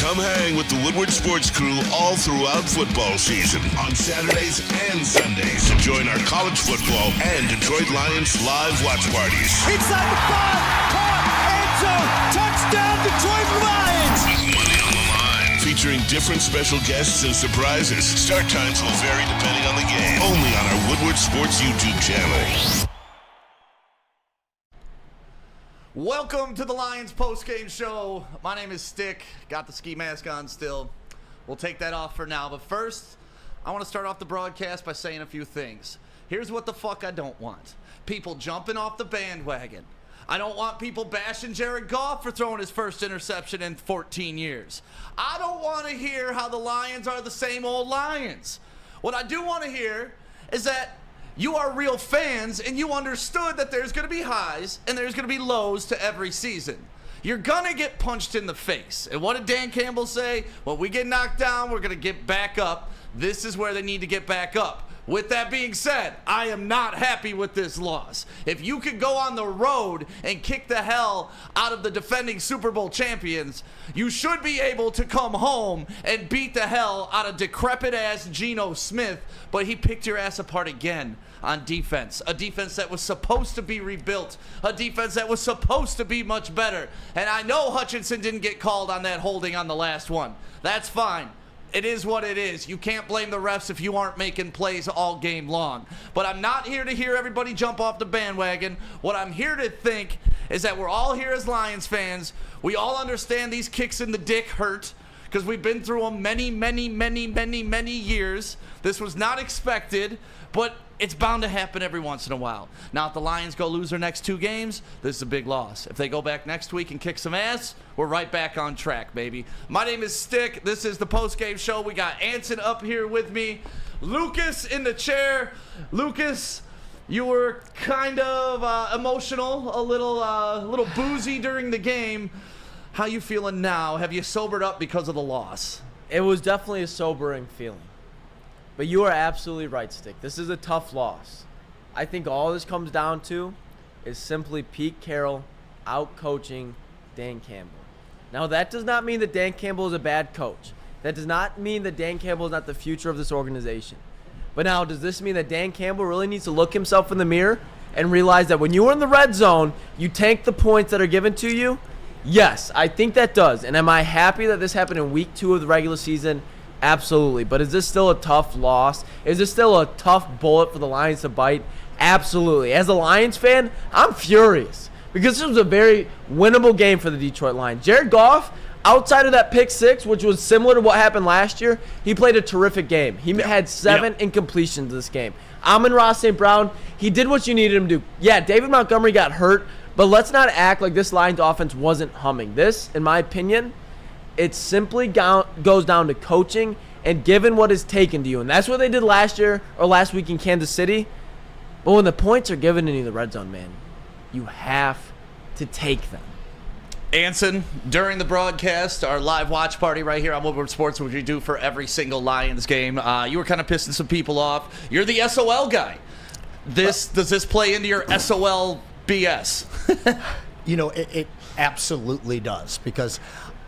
Come hang with the Woodward Sports Crew all throughout football season on Saturdays and Sundays. Join our college football and Detroit Lions live watch parties. Inside the 5, caught, end zone, touchdown Detroit Lions! With money on the line. Featuring different special guests and surprises. Start times will vary depending on the game. Only on our Woodward Sports YouTube channel. Welcome to the Lions postgame show. My name is Stick. Got the ski mask on still. We'll take that off for now. But first, I want to start off the broadcast by saying a few things. Here's what the fuck I don't want. People jumping off the bandwagon. I don't want people bashing Jared Goff for throwing his first interception in 14 years. I don't want to hear how the Lions are the same old Lions. What I do want to hear is that you are real fans, and you understood that there's going to be highs and there's going to be lows to every season. You're going to get punched in the face. And what did Dan Campbell say? When we get knocked down, we're going to get back up. This is where they need to get back up. With that being said, I am not happy with this loss. If you could go on the road and kick the hell out of the defending Super Bowl champions, you should be able to come home and beat the hell out of decrepit-ass Geno Smith, but he picked your ass apart again on defense. A defense that was supposed to be rebuilt. A defense that was supposed to be much better. And I know Hutchinson didn't get called on that holding on the last one. That's fine. It is what it is. You can't blame the refs if you aren't making plays all game long. But I'm not here to hear everybody jump off the bandwagon. What I'm here to think is that we're all here as Lions fans. We all understand these kicks in the dick hurt because we've been through them many years. This was not expected, but it's bound to happen every once in a while. Now, if the Lions go lose their next 2 games, this is a big loss. If they go back next week and kick some ass, we're right back on track, baby. My name is Stick. This is the postgame show. We got Anson up here with me. Lucas in the chair. Lucas, you were kind of emotional, a little boozy during the game. How you feeling now? Have you sobered up because of the loss? It was definitely a sobering feeling. But you are absolutely right, Stick. This is a tough loss. I think all this comes down to is simply Pete Carroll out-coaching Dan Campbell. Now, that does not mean that Dan Campbell is a bad coach. That does not mean that Dan Campbell is not the future of this organization. But now, does this mean that Dan Campbell really needs to look himself in the mirror and realize that when you are in the red zone, you tank the points that are given to you? Yes, I think that does. And am I happy that this happened in week 2 of the regular season? Absolutely. But is this still a tough loss? Is this still a tough bullet for the Lions to bite? Absolutely. As a Lions fan, I'm furious because this was a very winnable game for the Detroit Lions. Jared Goff, outside of that pick 6, which was similar to what happened last year, he played a terrific game. He had 7 incompletions this game. Amon-Ra St. Brown, he did what you needed him to do. Yeah, David Montgomery got hurt, but let's not act like this Lions offense wasn't humming. This, in my opinion, it simply goes down to coaching and given what is taken to you. And that's what they did last week in Kansas City. But when the points are given in the red zone, man, you have to take them. Anson, during the broadcast, our live watch party right here on Woodward Sports, which we do for every single Lions game, you were kind of pissing some people off. You're the SOL guy. Does this play into your SOL BS? It absolutely does, because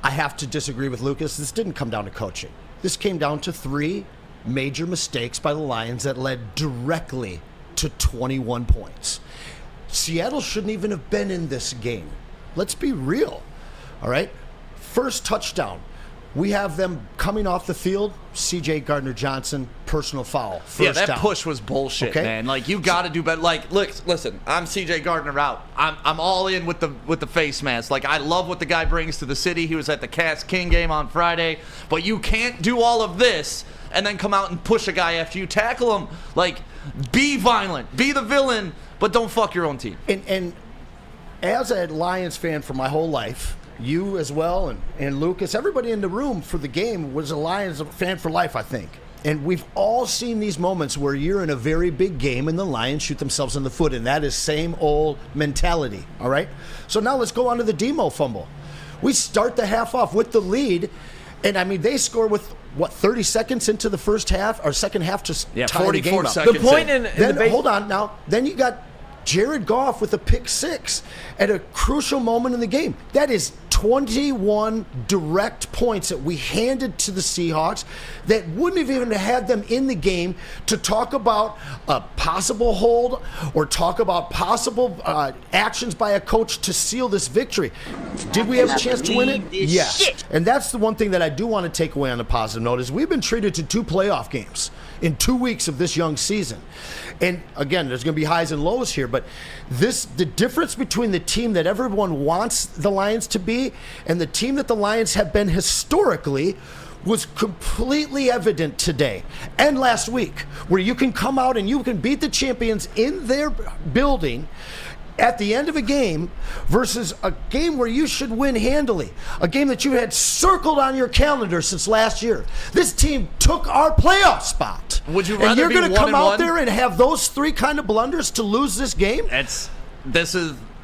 I have to disagree with Lucas. This didn't come down to coaching. This came down to 3 major mistakes by the Lions that led directly to 21 points. Seattle shouldn't even have been in this game. Let's be real, all right? First touchdown. We have them coming off the field. C.J. Gardner-Johnson, personal foul. First that down. push was bullshit, Okay. man. Like, you got to do better. Like, look, listen, I'm C.J. Gardner out. I'm all in with the face mask. Like, I love what the guy brings to the city. He was at the Cats King game on Friday. But you can't do all of this and then come out and push a guy after you tackle him. Like, be violent, be the villain, but don't fuck your own team. And as a Lions fan for my whole life, you as well, and Lucas, everybody in the room for the game was a Lions fan for life, I think. And we've all seen these moments where you're in a very big game and the Lions shoot themselves in the foot, and that is same old mentality, all right? So now let's go on to the Demo fumble. We start the half off with the lead, and I mean, they score with, 30 seconds into the first half, or second half to tie the game up. Seconds. The point Hold on now. Then you got Jared Goff with a pick 6 at a crucial moment in the game. That is 21 direct points that we handed to the Seahawks that wouldn't have even had them in the game to talk about a possible hold or talk about possible actions by a coach to seal this victory. Did we have a chance to win it? Yes. And that's the one thing that I do want to take away on the positive note is we've been treated to 2 playoff games in 2 weeks of this young season. And again, there's going to be highs and lows here, but the difference between the team that everyone wants the Lions to be and the team that the Lions have been historically was completely evident today and last week, where you can come out and you can beat the champions in their building at the end of a game versus a game where you should win handily, a game that you had circled on your calendar since last year. This team took our playoff spot. Would you rather and you're be going to come 1-1? out there and have those 3 kind of blunders to lose this game?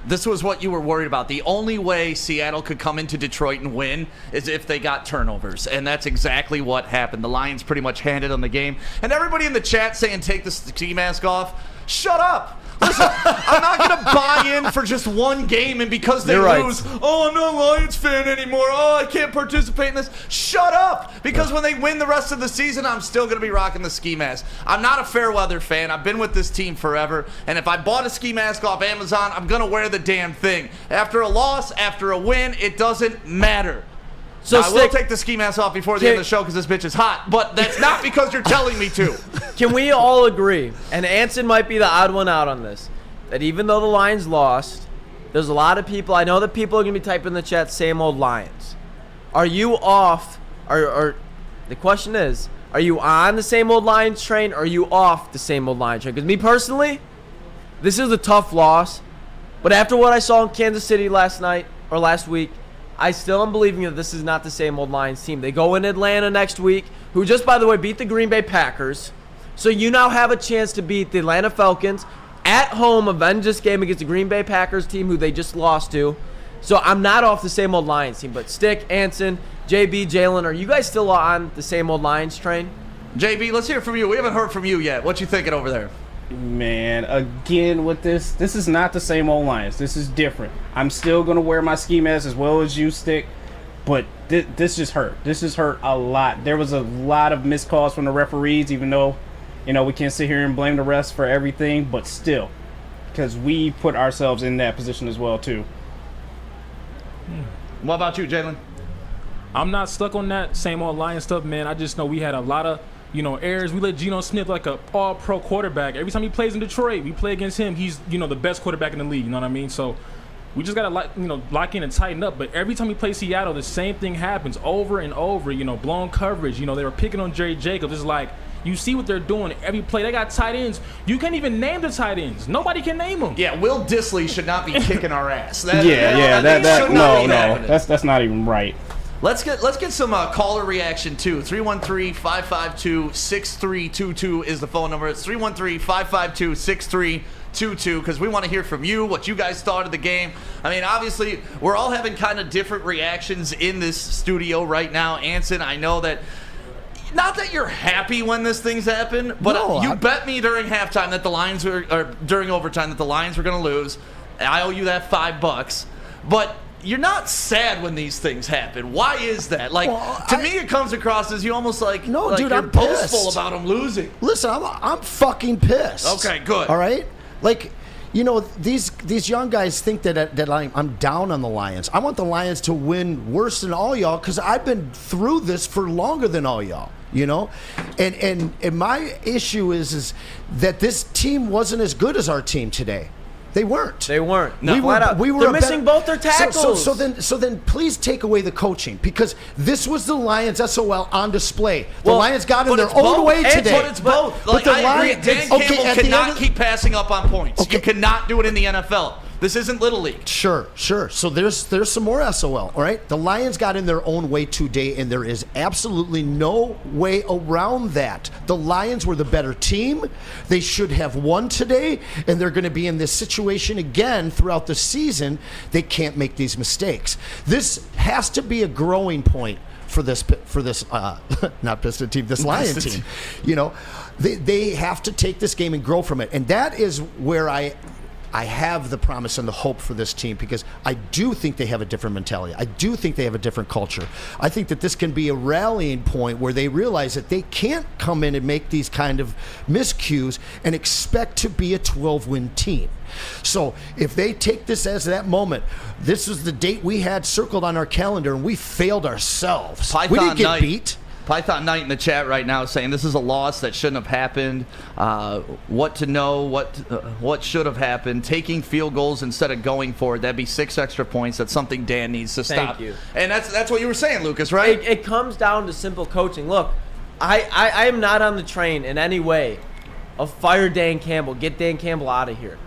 This was what you were worried about. The only way Seattle could come into Detroit and win is if they got turnovers, and that's exactly what happened. The Lions pretty much handed them the game. And everybody in the chat saying take the ski mask off, shut up. Listen, I'm not going to buy in for just one game, and because they lose, oh, I'm not a Lions fan anymore. Oh, I can't participate in this. Shut up. Because when they win the rest of the season, I'm still going to be rocking the ski mask. I'm not a fair weather fan. I've been with this team forever, and if I bought a ski mask off Amazon, I'm going to wear the damn thing. After a loss, after a win, it doesn't matter. So now, I will take the ski mask off before the end of the show because this bitch is hot, but that's not because you're telling me to. Can we all agree, and Anson might be the odd one out on this, that even though the Lions lost, there's a lot of people, I know that people are going to be typing in the chat, same old Lions. Are you off, or the question is, are you on the same old Lions train, or are you off the same old Lions train? Because me personally, this is a tough loss, but after what I saw in Kansas City last week, I still am believing that this is not the same old Lions team. They go in Atlanta next week, who just, by the way, beat the Green Bay Packers. So you now have a chance to beat the Atlanta Falcons at home, avenge this game against the Green Bay Packers team who they just lost to. So I'm not off the same old Lions team. But Stick, Anson, JB, Jalen, are you guys still on the same old Lions train? JB, let's hear from you. We haven't heard from you yet. What you thinking over there? Man, again with this is not the same old Lions. This is different. I'm still going to wear my ski mask as well as you, Stick, but this just hurt. This just hurt a lot. There was a lot of missed calls from the referees, even though, we can't sit here and blame the refs for everything, but still, because we put ourselves in that position as well, too. What about you, Jalen? I'm not stuck on that same old Lions stuff, man. I just know we had a lot of errors. We let Geno Smith like a all-pro quarterback. Every time he plays in Detroit, we play against him. He's, the best quarterback in the league. You know what I mean? So we just got to, lock in and tighten up. But every time we play Seattle, the same thing happens over and over. Blown coverage. They were picking on Jerry Jacobs. It's like you see what they're doing every play. They got tight ends. You can't even name the tight ends. Nobody can name them. Yeah, Will Dissly should not be kicking our ass. That's not even right. Let's get some caller reaction too. 313-552-6322 is the phone number. It's 313-552-6322 because we want to hear from you what you guys thought of the game. I mean, obviously, we're all having kind of different reactions in this studio right now. Anson, I know that. Not that you're happy when this thing's happened, but you bet me during halftime that the Lions or during overtime that the Lions were going to lose. I owe you that $5, but. You're not sad when these things happen. Why is that? To me, it comes across as you almost dude, you're I'm boastful pissed about them losing. Listen, I'm fucking pissed. Okay, good. All right? These young guys think that I'm down on the Lions. I want the Lions to win worse than all y'all because I've been through this for longer than all y'all. And my issue is that this team wasn't as good as our team today. They weren't. No, they're missing both their tackles. So then, please take away the coaching because this was the Lions SOL on display. The Lions got in their own way today. But it's both. I agree. Dan Campbell cannot keep passing up on points. Okay. You cannot do it in the NFL. This isn't Little League. Sure. So there's some more SOL, all right? The Lions got in their own way today, and there is absolutely no way around that. The Lions were the better team. They should have won today, and they're going to be in this situation again throughout the season. They can't make these mistakes. This has to be a growing point for this not Piston team, this Lion team. They have to take this game and grow from it, and that is where I have the promise and the hope for this team because I do think they have a different mentality. I do think they have a different culture. I think that this can be a rallying point where they realize that they can't come in and make these kind of miscues and expect to be a 12-win team. So if they take this as that moment, this is the date we had circled on our calendar and we failed ourselves. We didn't get beat. Python Knight in the chat right now saying this is a loss that shouldn't have happened. What to know, what should have happened. Taking field goals instead of going for it. That'd be 6 extra points. That's something Dan needs to stop. Thank you. And that's what you were saying, Lucas, right? It comes down to simple coaching. Look, I am not on the train in any way of fire Dan Campbell, get Dan Campbell out of here.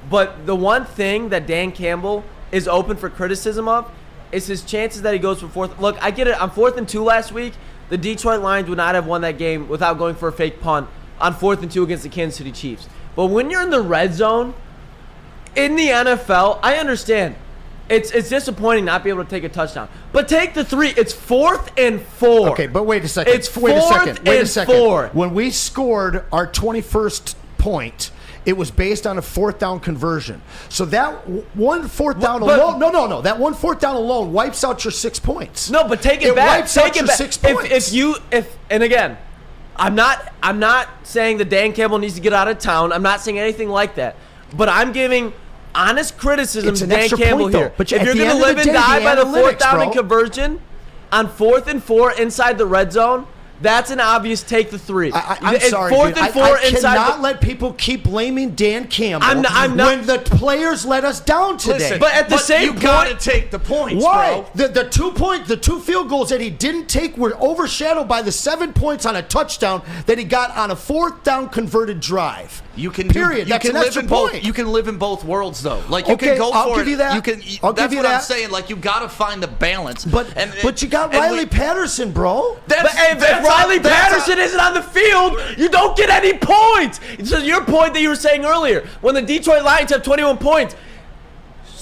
But the one thing that Dan Campbell is open for criticism of is his chances that he goes for fourth. Look, I get it. On 4th and 2 last week, the Detroit Lions would not have won that game without going for a fake punt on 4th and 2 against the Kansas City Chiefs. But when you're in the red zone, in the NFL, I understand. It's disappointing not be able to take a touchdown. But take the 3. It's 4th and 4. Okay, but wait a second. It's 4th and 4. When we scored our 21st point, it was based on a 4th down conversion. So that one 4th down alone, no. That one 4th down alone wipes out your 6 points. No, but take it back. Wipes out your 6 points. And again, I'm not saying that Dan Campbell needs to get out of town. I'm not saying anything like that. But I'm giving honest criticism to Dan Campbell here. But if you're going to live and die by the 4th down and conversion on 4th and 4 inside the red zone, that's an obvious take the 3. I'm sorry, 4th and 4 I inside. cannot let people keep blaming Dan Campbell I'm not, when the players let us down today. Listen, but at the same you point, gotta take the points, why? bro. The 2 field goals that he didn't take were overshadowed by the 7 points on a touchdown that he got on a 4th down converted drive. You can period. You That's can an live extra in both. point. You can live in both worlds, though. Like you Okay, can go I'll for give it. you that. You can. I'll That's give you what I'm that. saying. Like you got to find the balance. But you got Riley Patterson, bro. If Riley Patterson isn't on the field, you don't get any points. So your point that you were saying earlier, when the Detroit Lions have 21 points,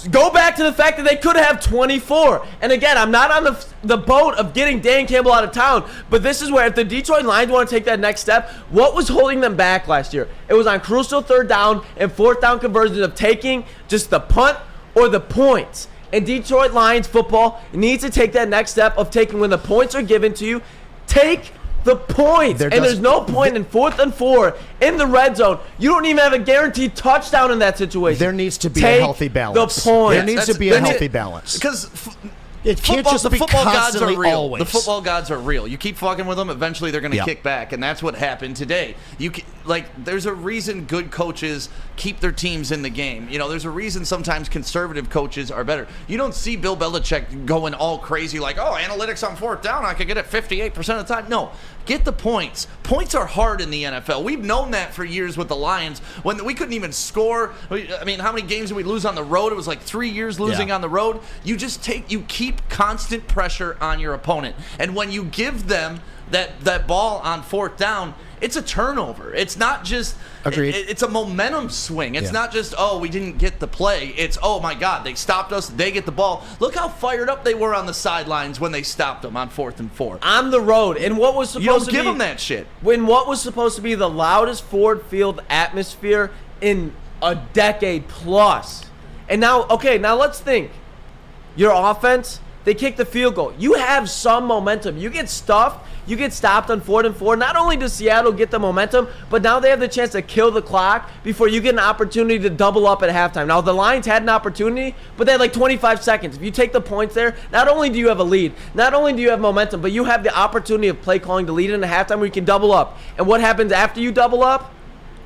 go back to the fact that they could have 24. And again, I'm not on the boat of getting Dan Campbell out of town, but this is where if the Detroit Lions want to take that next step, what was holding them back last year? It was on crucial 3rd down and 4th down conversions of taking just the punt or the points. And Detroit Lions football needs to take that next step of taking when the points are given to you, take the points. There's no point in 4th and 4 in the red zone. You don't even have a guaranteed touchdown in that situation. There needs to be a healthy balance. The points. There needs to be a healthy balance. Because it can't just be football gods are constantly real. always. The football gods are real. You keep fucking with them, eventually they're going to kick back, and that's what happened today. There's a reason good coaches keep their teams in the game. You know, there's a reason sometimes conservative coaches are better. You don't see Bill Belichick going all crazy like, oh, analytics on 4th down, I could get it 58% of the time. No, get the points. Points are hard in the NFL. We've known that for years with the Lions when we couldn't even score. I mean, how many games did we lose on the road? It was like 3 years losing on the road. You keep constant pressure on your opponent. And when you give them that ball on 4th down, it's a turnover. It's not just it's a momentum swing. It's not just, oh, we didn't get the play. It's, oh my God, they stopped us. They get the ball. Look how fired up they were on the sidelines when they stopped them on 4th and 4. On the road. And what was supposed to be, give them that shit. When what was supposed to be the loudest Ford Field atmosphere in a decade plus. And now let's think. Your offense, they kick the field goal. You have some momentum. You get stuffed. You get stopped on 4th and 4. Not only does Seattle get the momentum, but now they have the chance to kill the clock before you get an opportunity to double up at halftime. Now, the Lions had an opportunity, but they had like 25 seconds. If you take the points there, not only do you have a lead, not only do you have momentum, but you have the opportunity of play calling to lead in a halftime where you can double up. And what happens after you double up?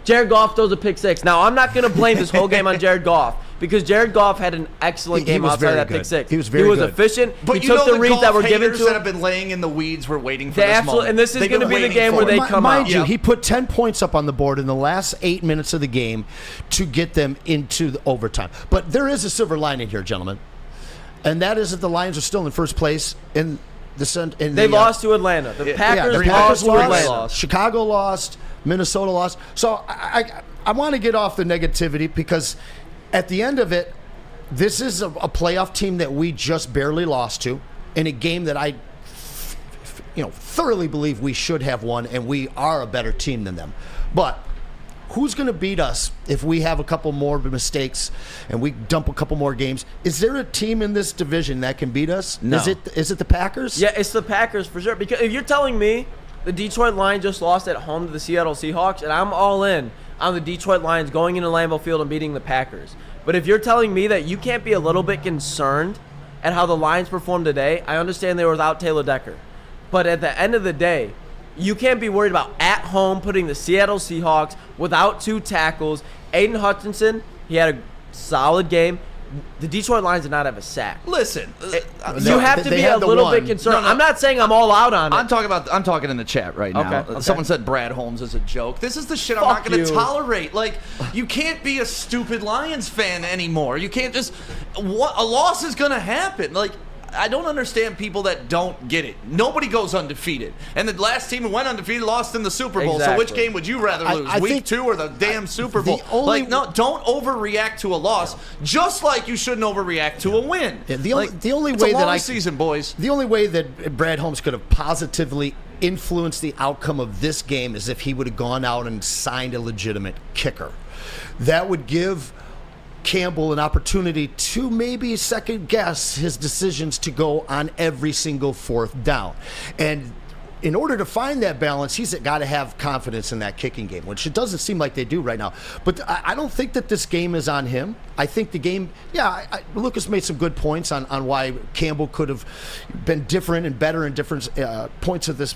Jared Goff throws a pick 6. Now, I'm not going to blame this whole game on Jared Goff because Jared Goff had an excellent game outside of that pick 6. He was very good. He was efficient. But he took the reads that were given to him. that have been laying in the weeds were waiting for this moment. And this is going to be the game where they come out. Mind you, he put 10 points up on the board in the last 8 minutes of the game to get them into the overtime. But there is a silver lining here, gentlemen, and that is that the Lions are still in first place in the. They lost to Atlanta. The Packers lost to Atlanta. Chicago lost. Minnesota lost. So I want to get off the negativity because at the end of it, this is a playoff team that we just barely lost to in a game that I thoroughly believe we should have won, and we are a better team than them. But who's going to beat us if we have a couple more mistakes and we dump a couple more games? Is there a team in this division that can beat us? No. Is it the Packers? Yeah, it's the Packers for sure. Because if you're telling me the Detroit Lions just lost at home to the Seattle Seahawks, and I'm all in on the Detroit Lions going into Lambeau Field and beating the Packers. But if you're telling me that you can't be a little bit concerned at how the Lions performed today, I understand they were without Taylor Decker. But at the end of the day, you can't be worried about at home putting the Seattle Seahawks without 2 tackles. Aiden Hutchinson, he had a solid game. The Detroit Lions did not have a sack. Listen, You have to they be had a the little one. bit concerned. No. I'm not saying I'm all out on it. I'm talking in the chat right now. Okay. Someone said Brad Holmes is a joke. This is the shit I'm Fuck not going to you. tolerate. Like, you can't be a stupid Lions fan anymore. You can't just a loss is going to happen. Like, I don't understand people that don't get it. Nobody goes undefeated. And the last team who went undefeated lost in the Super Bowl. So which Exactly. game would you rather lose? I Week think 2 or the damn Super Bowl? only- No, don't overreact to a loss, just like you shouldn't overreact to a win. Yeah, the only it's way a that long I season, boys. The only way that Brad Holmes could have positively influenced the outcome of this game is if he would have gone out and signed a legitimate kicker. That would give Campbell an opportunity to maybe second guess his decisions to go on every single 4th down. And in order to find that balance, he's got to have confidence in that kicking game, which it doesn't seem like they do right now. But I don't think that this game is on him. I think the game, Lucas made some good points on why Campbell could have been different and better in different points of this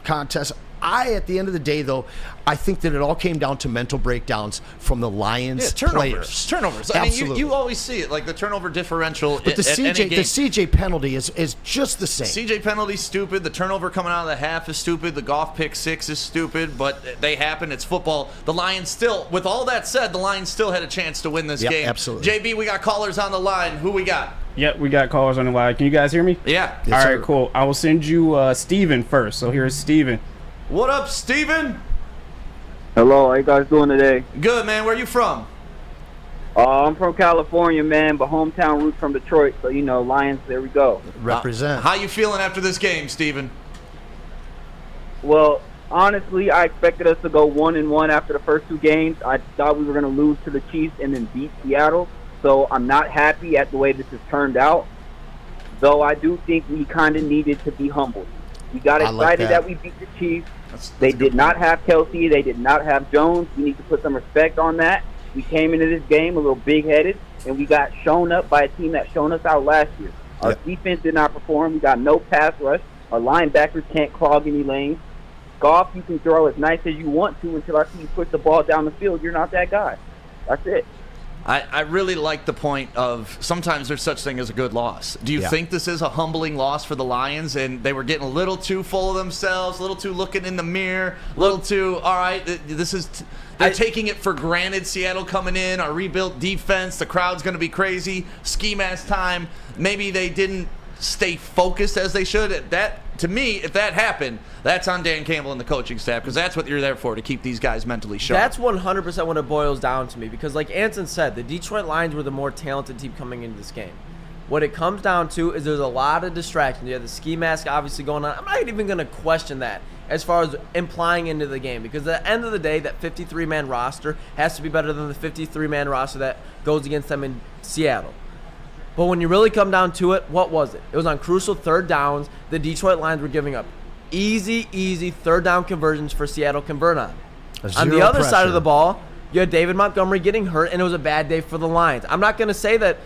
contest. At the end of the day, though, I think that it all came down to mental breakdowns from the Lions players. Turnovers. Absolutely. I mean, you always see it, like the turnover differential. But the at any game. CJ penalty is just the same. CJ penalty's stupid. The turnover coming out of the half is stupid. The Goff pick 6 is stupid. But they happen. It's football. The Lions still, with all that said, the Lions still had a chance to win this Yep, game. absolutely. JB, we got callers on the line. Who we got? Yep, we got callers on the line. Can you guys hear me? Yeah. Yes, All sir. right, cool. I will send you Steven first. So here's Steven. What up, Steven? Hello, how you guys doing today? Good, man. Where you from? I'm from California, man, but hometown roots from Detroit, so you know, Lions, there we go. Represent. How you feeling after this game, Steven? Well, honestly, I expected us to go 1-1 after the first 2 games. I thought we were going to lose to the Chiefs and then beat Seattle, so I'm not happy at the way this has turned out, though I do think we kind of needed to be humbled. We got I like excited that. that we beat the Chiefs. That's They a good did not have Kelsey. They did not have Jones. We need to put some respect on that. We came into this game a little big-headed, and we got shown up by a team that shown us out last year. Our defense did not perform. We got no pass rush. Our linebackers can't clog any lanes. Goff, you can throw as nice as you want to until I see you push the ball down the field. You're not that guy. That's it. I really like the point of sometimes there's such thing as a good loss. Do you think this is a humbling loss for the Lions and they were getting a little too full of themselves, a little too looking in the mirror, a little too, all right, they're taking it for granted, Seattle coming in, our rebuilt defense, the crowd's going to be crazy, ski mask time. Maybe they didn't stay focused as they should. To me, if that happened, that's on Dan Campbell and the coaching staff because that's what you're there for, to keep these guys mentally sharp. That's 100% what it boils down to me because like Anson said, the Detroit Lions were the more talented team coming into this game. What it comes down to is there's a lot of distractions. You have the ski mask obviously going on. I'm not even going to question that as far as implying into the game because at the end of the day, that 53-man roster has to be better than the 53-man roster that goes against them in Seattle. But when you really come down to it, what was it? It was on crucial 3rd downs. The Detroit Lions were giving up easy 3rd down conversions for Seattle convert on. On the other side of the ball, you had David Montgomery getting hurt, and it was a bad day for the Lions. I'm not going to say that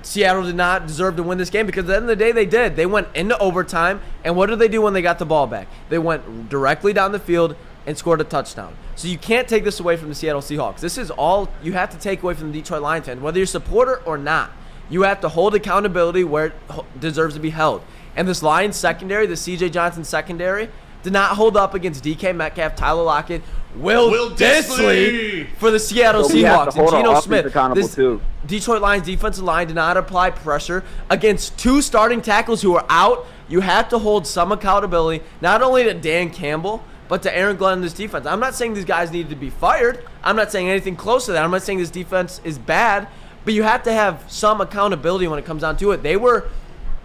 Seattle did not deserve to win this game because at the end of the day, they did. They went into overtime, and what did they do when they got the ball back? They went directly down the field and scored a touchdown. So you can't take this away from the Seattle Seahawks. This is all you have to take away from the Detroit Lions fan, whether you're a supporter or not. You have to hold accountability where it deserves to be held. And this Lions secondary, the C.J. Johnson secondary, did not hold up against DK Metcalf, Tyler Lockett, Will Dissly for the Seattle So we have Seahawks, to hold and our Geno offense Smith. accountable, This too. Detroit Lions defensive line did not apply pressure against 2 starting tackles who are out. You have to hold some accountability, not only to Dan Campbell, but to Aaron Glenn and this defense. I'm not saying these guys need to be fired. I'm not saying anything close to that. I'm not saying this defense is bad. But you have to have some accountability when it comes down to it. They were,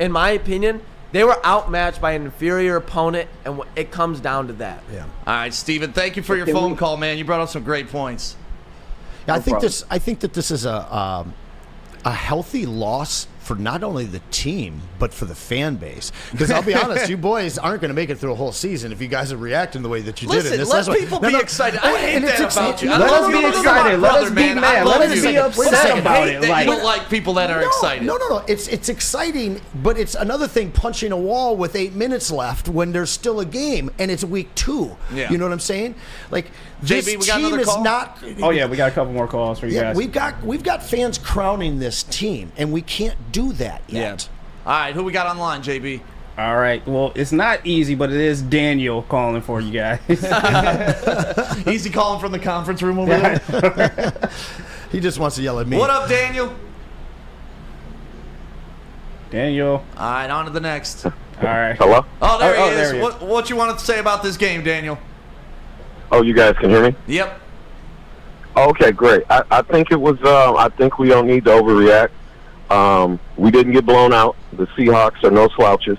in my opinion, They were outmatched by an inferior opponent, and it comes down to that. Yeah. All right, Steven, thank you for your phone call, man. You brought up some great points. Yeah, I think that this is a healthy loss for not only the team but for the fan base. Because I'll be honest, you boys aren't going to make it through a whole season if you guys are reacting the way that you did. Listen, let people be excited. I hate that about you. Let us be excited. Let us be mad. Let us be upset about it. You don't like people that are excited. No. It's exciting, but it's another thing punching a wall with 8 minutes left when there's still a game and it's week 2. Yeah. You know what I'm saying? Like this JB, we got team another is call? not. Oh yeah, we got a couple more calls for you guys. We've got fans crowning this team, and we can't do that yet. Yeah. All right, who we got online, JB? All right. Well, it's not easy, but it is Daniel calling for you guys. Easy calling from the conference room over there. He just wants to yell at me. What up, Daniel? Daniel. All right, on to the next. All right. Hello? Oh, there he is. There he is. What you wanted to say about this game, Daniel? Oh, you guys can hear me? Yep. Okay, great. I think it was. I think we don't need to overreact. We didn't get blown out. The Seahawks are no slouches.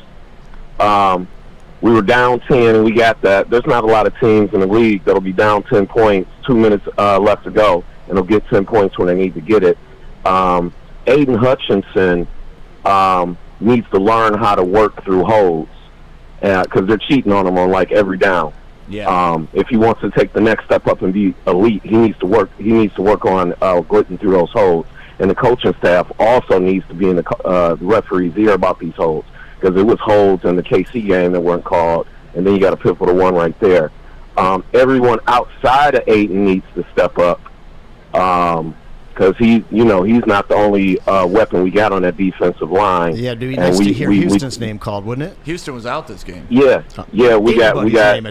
We were down 10, and we got that. There's not a lot of teams in the league that'll be down 10 points, 2 minutes left to go, and they'll get 10 points when they need to get it. Aiden Hutchinson needs to learn how to work through holds because they're cheating on him on like every down. Yeah. If he wants to take the next step up and be elite, he needs to work. He needs to work on getting through those holds. And the coaching staff also needs to be in the referee's ear about these holds because there was holds in the KC game that weren't called, and then you got a pivotal one right there. Everyone outside of Aiden needs to step up because he's not the only weapon we got on that defensive line. Yeah, it'd be nice to hear Houston's name called, wouldn't it? Houston was out this game. Yeah, we got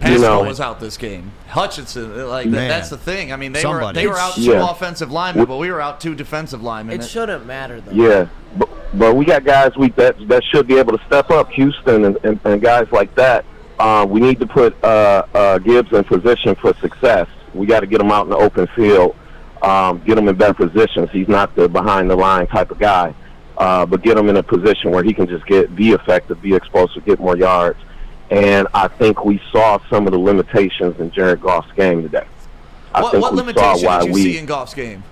Pascal was out this game. Hutchinson, that's the thing. I mean, they were out 2 offensive linemen, but we were out 2 defensive linemen. It shouldn't matter, though. Yeah, but we got guys that should be able to step up. Houston and guys like that. We need to put Gibbs in position for success. We got to get him out in the open field. Get him in better positions. He's not the behind-the-line type of guy, but get him in a position where he can just be effective, be explosive, get more yards. And I think we saw some of the limitations in Jared Goff's game today. What limitation did you see in Goff's game?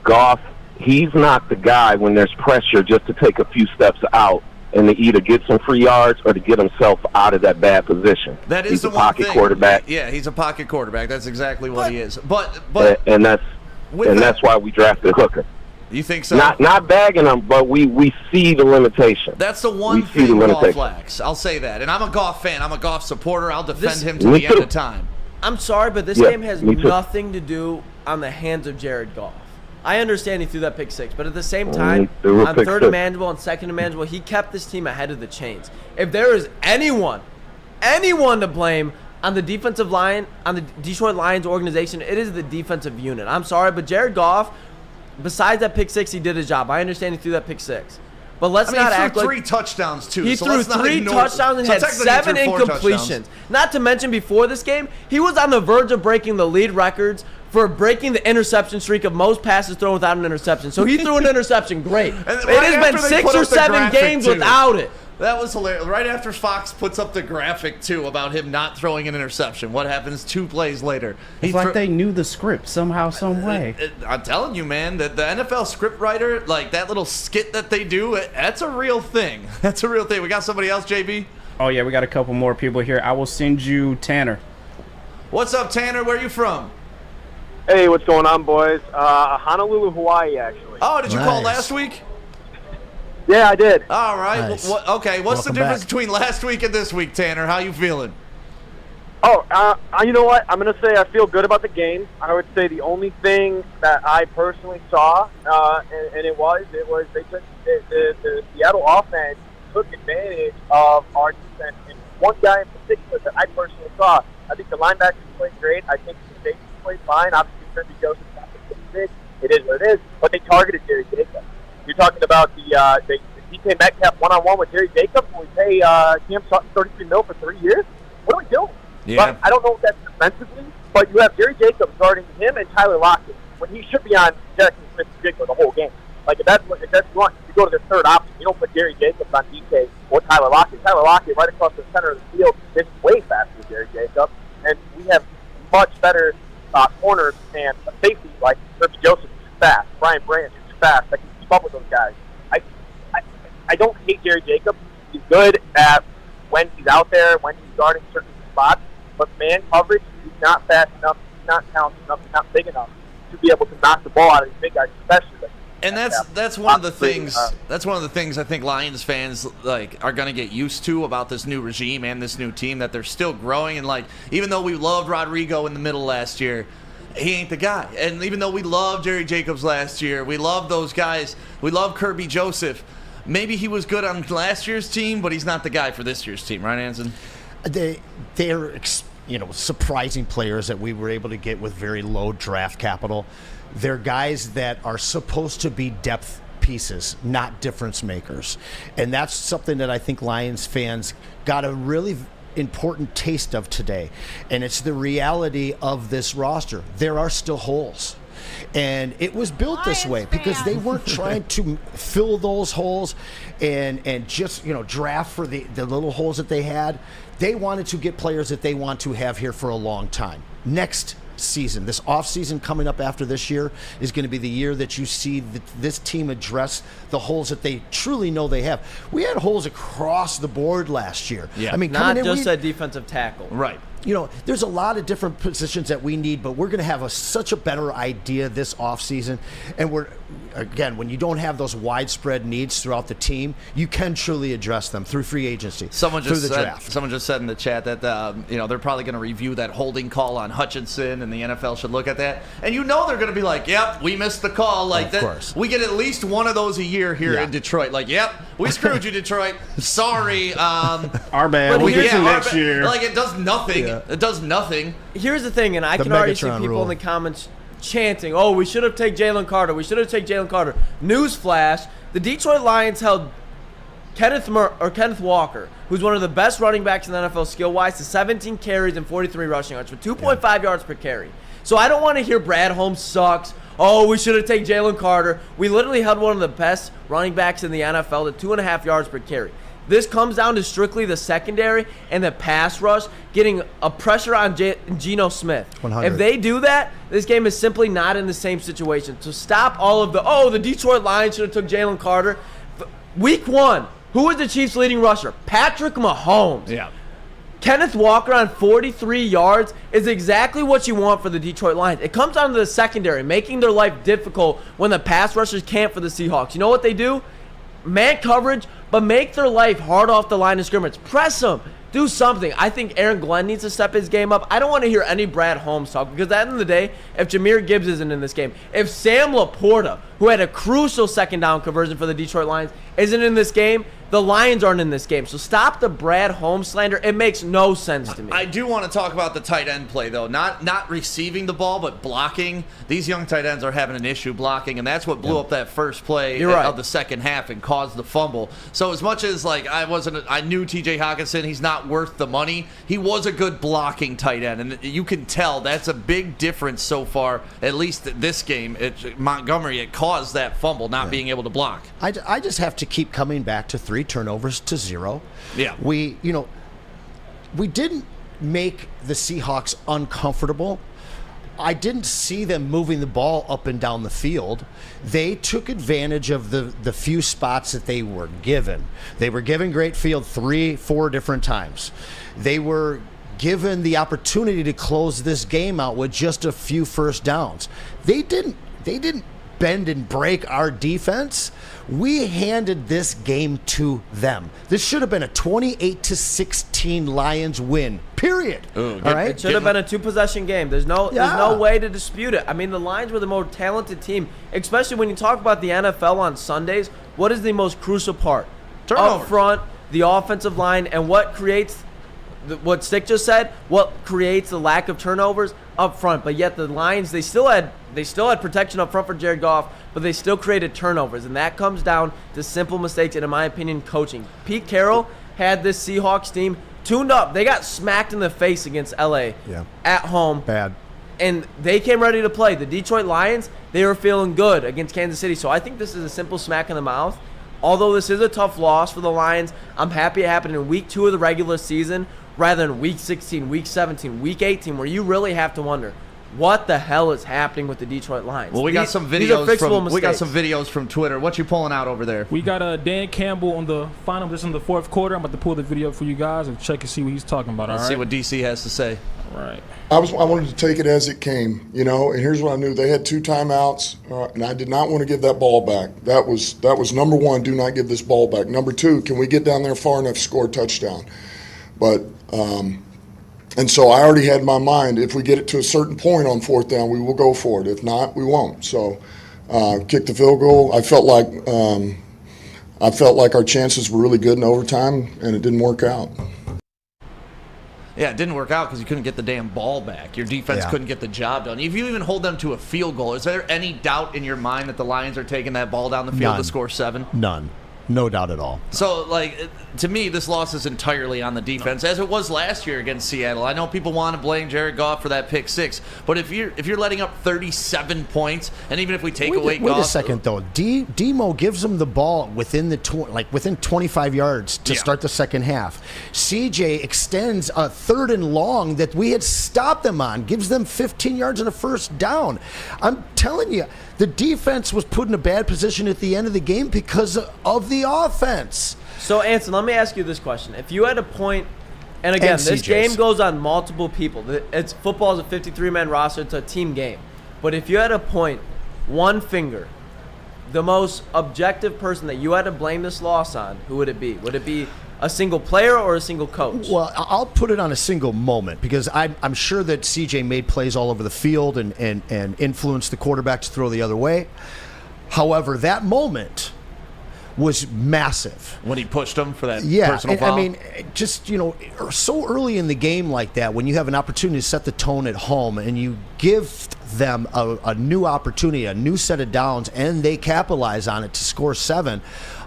Goff, he's not the guy when there's pressure just to take a few steps out and to either get some free yards or to get himself out of that bad position. That is he's the a one pocket thing. quarterback. Yeah, he's a pocket quarterback. That's exactly what he is. But that's why we drafted Hooker. You think so? Not bagging him, but we see the limitation. That's the one thing Goff lacks. I'll say that. And I'm a Goff fan. I'm a Goff supporter. I'll defend him to the end of time. I'm sorry, but this game has nothing to do on the hands of Jared Goff. I understand he threw that pick 6, but at the same time, on third and manageable and second and manageable, he kept this team ahead of the chains. If there is anyone to blame on the defensive line, on the Detroit Lions organization, it is the defensive unit. I'm sorry, but Jared Goff, besides that pick 6, he did his job. I understand he threw that pick 6. But let's not act like... He threw 3 touchdowns, too. He threw 3 touchdowns and had 7 incompletions. Not to mention, before this game, he was on the verge of breaking the lead records for breaking the interception streak of most passes thrown without an interception. So he threw an interception. Great. It has been 6 or 7 games without it. That was hilarious. Right after Fox puts up the graphic, too, about him not throwing an interception. What happens 2 plays later? It's like they knew the script somehow, some way. I'm telling you, man, that the NFL script writer, like that little skit that they do, that's a real thing. That's a real thing. We got somebody else, JB? Oh, yeah, we got a couple more people here. I will send you Tanner. What's up, Tanner? Where are you from? Hey, what's going on, boys? Honolulu, Hawaii, actually. Oh, did you call last week? Yeah, I did. All right. Nice. Okay, what's the difference back. between last week and this week, Tanner? How you feeling? Oh, you know what? I'm going to say I feel good about the game. I would say the only thing that I personally saw, and it was they took the Seattle offense took advantage of our defense. And one guy in particular that I personally saw, I think the linebackers played great. I think the safety played fine. Obviously, Kirby Joseph got the pick. It is what it is. But they targeted Jerry Jacobs. You're talking about the DK Metcalf one-on-one with Jerry Jacobs when we pay Cam Sutton $33 million for 3 years? What are we doing? Yeah. But I don't know if that's defensively, but you have Jerry Jacobs guarding him and Tyler Lockett when he should be on Jackson Smith-Jigba the whole game. Like, if that's what you want, you go to the third option. You don't put Jerry Jacobs on DK or with Tyler Lockett. Tyler Lockett right across the center of the field is way faster than Jerry Jacobs, and we have much better corners and safety like Kirby Joseph, who's fast, Brian Branch, who's fast. I can keep up with those guys. I don't hate Jerry Jacobs. He's good at when he's out there, when he's guarding certain spots, but man coverage, he's not fast enough, he's not talented enough, he's not big enough to be able to knock the ball out of these big guys, especially. And that's one of the things. That's one of the things I think Lions fans are going to get used to about this new regime and this new team, that they're still growing. And even though we loved Rodrigo in the middle last year, he ain't the guy. And even though we loved Jerry Jacobs last year, we love those guys. We love Kirby Joseph. Maybe he was good on last year's team, but he's not the guy for this year's team, right, Anson? They're surprising players that we were able to get with very low draft capital. They're guys that are supposed to be depth pieces, not difference makers. And that's something that I think Lions fans got a really important taste of today. And it's the reality of this roster. There are still holes. And it was built this way because they weren't trying to fill those holes and just, draft for the little holes that they had. They wanted to get players that they want to have here for a long time. Next season, this offseason coming up after this year, is going to be the year that you see this team address the holes that they truly know they have. We had holes across the board last year. Yeah. I mean, not just a defensive tackle. Right. There's a lot of different positions that we need, but we're going to have such a better idea this offseason. And when you don't have those widespread needs throughout the team, you can truly address them through free agency, through the draft. Someone just said in the chat that they're probably going to review that holding call on Hutchinson, and the NFL should look at that. And they're going to be like, "Yep, we missed the call." Of course. We get at least one of those a year here in Detroit. "Yep, we screwed you, Detroit. Sorry, our bad. We'll get you next year." It does nothing. Yeah. It does nothing. Here's the thing, and I can already see people in the comments chanting, "Oh, we should have taken Jalen Carter. We should have taken Jalen Carter." Newsflash: the Detroit Lions held Kenneth Walker, who's one of the best running backs in the NFL skill-wise, to 17 carries and 43 rushing yards for 2.5 yards per carry. So I don't want to hear Brad Holmes sucks. Oh, we should have taken Jalen Carter. We literally held one of the best running backs in the NFL to 2.5 yards per carry. This comes down to strictly the secondary and the pass rush getting a pressure on Geno Smith. 100. If they do that, this game is simply not in the same situation. So stop all of the Detroit Lions should have took Jalen Carter. Week 1, who was the Chiefs' leading rusher? Patrick Mahomes. Yeah. Kenneth Walker on 43 yards is exactly what you want for the Detroit Lions. It comes down to the secondary, making their life difficult when the pass rushers can't for the Seahawks. You know what they do? Man coverage, but make their life hard off the line of scrimmage. Press them. Do something. I think Aaron Glenn needs to step his game up. I don't want to hear any Brad Holmes talk, because at the end of the day, if Jahmyr Gibbs isn't in this game, if Sam Laporta, who had a crucial second down conversion for the Detroit Lions, isn't in this game, the Lions aren't in this game. So stop the Brad Holmes slander. It makes no sense to me. I do want to talk about the tight end play, though. Not receiving the ball, but blocking. These young tight ends are having an issue blocking, and that's what blew up that first play of the second half and caused the fumble. So as much as I knew T.J. Hockenson, he's not worth the money. He was a good blocking tight end, and you can tell that's a big difference so far. At least this game, Montgomery, it caused that fumble, not being able to block. I just have to keep coming back to 3 turnovers to 0. Yeah. We didn't make the Seahawks uncomfortable. I didn't see them moving the ball up and down the field. They took advantage of the few spots that they were given. They were given great field 3-4 different times. They were given the opportunity to close this game out with just a few first downs. They didn't bend and break our defense. We handed this game to them. This should have been a 28-16 Lions win. Period. Ooh, all right. It should have been a 2-possession game. There's no way to dispute it. I mean, the Lions were the more talented team, especially when you talk about the NFL on Sundays. What is the most crucial part? Turnovers. Up front, the offensive line, and what creates what Stick just said, what creates the lack of turnovers up front. But yet the Lions, they still had protection up front for Jared Goff, but they still created turnovers, and that comes down to simple mistakes and, in my opinion, coaching. Pete Carroll had this Seahawks team tuned up. They got smacked in the face against LA at home. Bad. And they came ready to play. The Detroit Lions, they were feeling good against Kansas City. So I think this is a simple smack in the mouth. although this is a tough loss for the Lions, I'm happy it happened in week 2 of the regular season rather than week 16, week 17, week 18, where you really have to wonder, what the hell is happening with the Detroit Lions? Well, we got some videos from Twitter. What you pulling out over there? We got Dan Campbell on the final, just in the fourth quarter. I'm about to pull the video for you guys and check and see what he's talking about. Let's see what DC has to say. All right. I wanted to take it as it came, and here's what I knew. They had 2 timeouts, and I did not want to give that ball back. That was number 1, do not give this ball back. Number 2, can we get down there far enough to score a touchdown? But and so I already had in my mind, if we get it to a certain point on 4th down, we will go for it. If not, we won't. So kick the field goal. I felt like our chances were really good in overtime, and it didn't work out. Yeah, it didn't work out because you couldn't get the damn ball back. Your defense couldn't get the job done. If you even hold them to a field goal, is there any doubt in your mind that the Lions are taking that ball down the field to score 7? None. No doubt at all. So, to me, this loss is entirely on the defense, as it was last year against Seattle. I know people want to blame Jared Goff for that pick 6, but if you're letting up 37 points, and even if we take away Goff, wait a second though, Demo gives them the ball within within 25 yards to start the second half. CJ extends a 3rd and long that we had stopped them on, gives them 15 yards and a first down. I'm telling you, the defense was put in a bad position at the end of the game because of the offense. So, Anson, let me ask you this question. If you had a point, and again, this game goes on multiple people. Football is a 53-man roster. It's a team game. But if you had to point one finger, the most objective person that you had to blame this loss on, who would it be? Would it be a single player or a single coach? Well, I'll put it on a single moment because I'm sure that CJ made plays all over the field and influenced the quarterback to throw the other way. However, that moment was massive. When he pushed him for that Yeah, personal foul? I mean, just, so early in the game like that, when you have an opportunity to set the tone at home and you give them a new opportunity, a new set of downs, and they capitalize on it to score 7.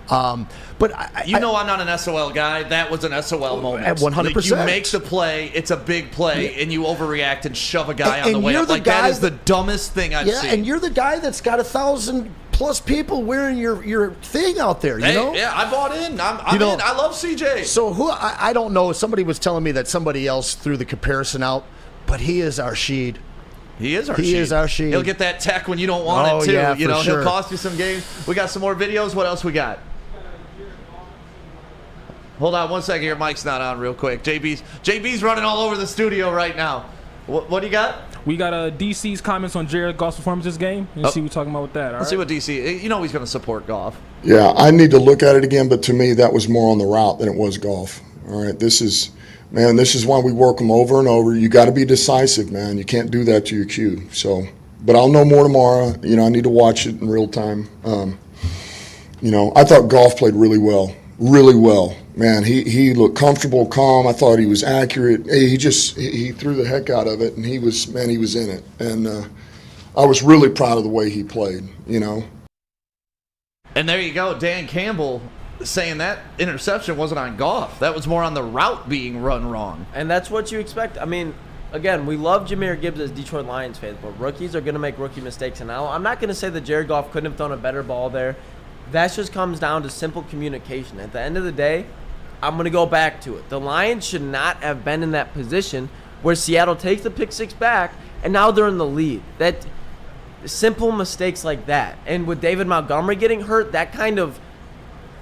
But I'm not an SOL guy. That was an SOL moment. At 100%. You make the play, it's a big play, and you overreact and shove a guy on the way up. That is the dumbest thing I've seen. Yeah, and you're the guy that's got 1,000+ people wearing your thing out there, you know? Yeah, I bought in. I'm in. I love CJ. So I don't know. Somebody was telling me that somebody else threw the comparison out, but he is our Sheed. He is our Sheed. He'll get that tech when you don't want it, too. Yeah, He'll sure. cost you some games. We got some more videos. What else we got? Hold on one second. Your mic's not on real quick. JB's running all over the studio right now. What do you got? We got DC's comments on Jared Goff's performance this game. Let's see what we're talking about with that. Let's see what DC. He's going to support Goff. Yeah, I need to look at it again, but to me, that was more on the route than it was Goff. All right, this is why we work them over and over. You got to be decisive, man. You can't do that to your Q. So, but I'll know more tomorrow. I need to watch it in real time. I thought Goff played really well. Really well, man. He looked comfortable, calm. I thought he was accurate. He threw the heck out of it, and he was in it. And I was really proud of the way he played. And there you go, Dan Campbell saying that interception wasn't on Goff. That was more on the route being run wrong. And that's what you expect. I mean, again, we love Jahmyr Gibbs as Detroit Lions fans, but rookies are going to make rookie mistakes. And now I'm not going to say that Jared Goff couldn't have thrown a better ball there. That just comes down to simple communication. At the end of the day, I'm going to go back to it. The Lions should not have been in that position where Seattle takes the pick 6 back, and now they're in the lead. That simple mistakes like that. And with David Montgomery getting hurt, that kind of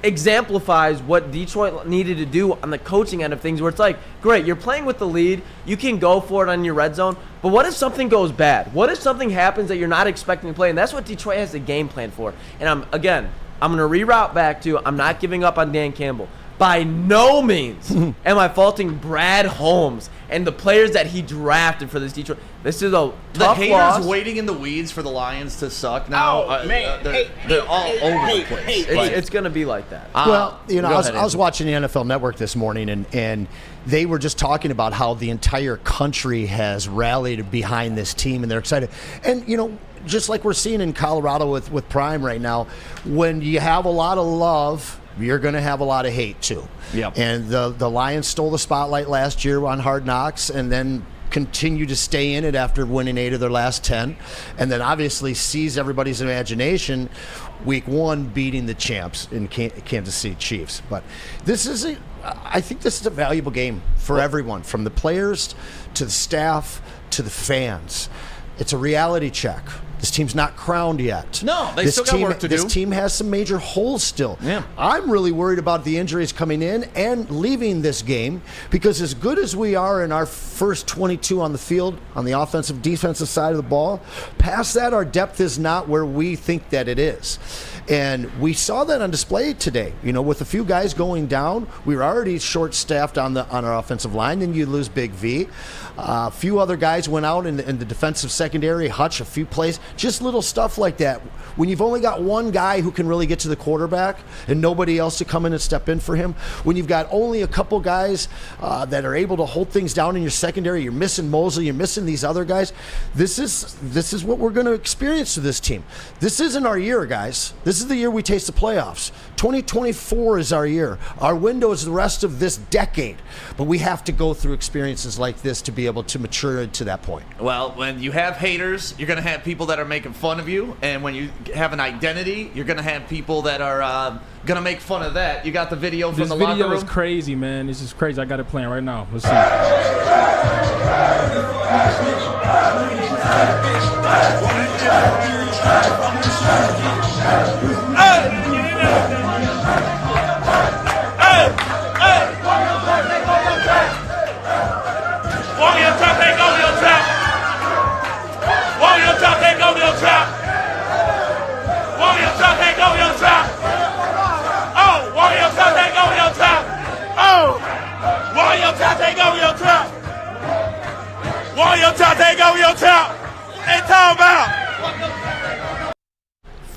exemplifies what Detroit needed to do on the coaching end of things, where it's like, great, you're playing with the lead, you can go for it on your red zone, but what if something goes bad? What if something happens that you're not expecting to play? And that's what Detroit has the game plan for. And I'm going to reroute back to, I'm not giving up on Dan Campbell. By no means am I faulting Brad Holmes and the players that he drafted for this Detroit. This is a tough The haters loss. Waiting in the weeds for the Lions to suck now. They're all over the place. It's going to be like that. Well, I was watching the NFL Network this morning, and they were just talking about how the entire country has rallied behind this team, and they're excited. And, just like we're seeing in Colorado with Prime right now, when you have a lot of love, you're going to have a lot of hate too. Yep. And the Lions stole the spotlight last year on Hard Knocks, and then continue to stay in it after winning 8 of their last 10, and then obviously seize everybody's imagination Week 1 beating the champs in Kansas City Chiefs. But I think this is a valuable game for everyone, from the players to the staff to the fans. It's a reality check. This team's not crowned yet. No, they still got work to do. This team has some major holes still. Yeah. I'm really worried about the injuries coming in and leaving this game, because as good as we are in our first 22 on the field, on the offensive, defensive side of the ball, past that, our depth is not where we think that it is. And we saw that on display today. With a few guys going down, we were already short-staffed on our offensive line. Then you lose Big V. A few other guys went out in the defensive secondary, Hutch, a few plays, just little stuff like that. When you've only got one guy who can really get to the quarterback and nobody else to come in and step in for him, when you've got only a couple guys that are able to hold things down in your secondary, you're missing Mosley, you're missing these other guys. This is what we're going to experience to this team. This isn't our year, guys. This is the year we taste the playoffs. 2024 is our year. Our window is the rest of this decade. But we have to go through experiences like this to be able to mature to that point. Well, when you have haters, you're going to have people that are making fun of you. And when you have an identity, you're going to have people that are going to make fun of that. You got the video from the locker room? This video is crazy, man. This is crazy. I got it playing right now. Let's see.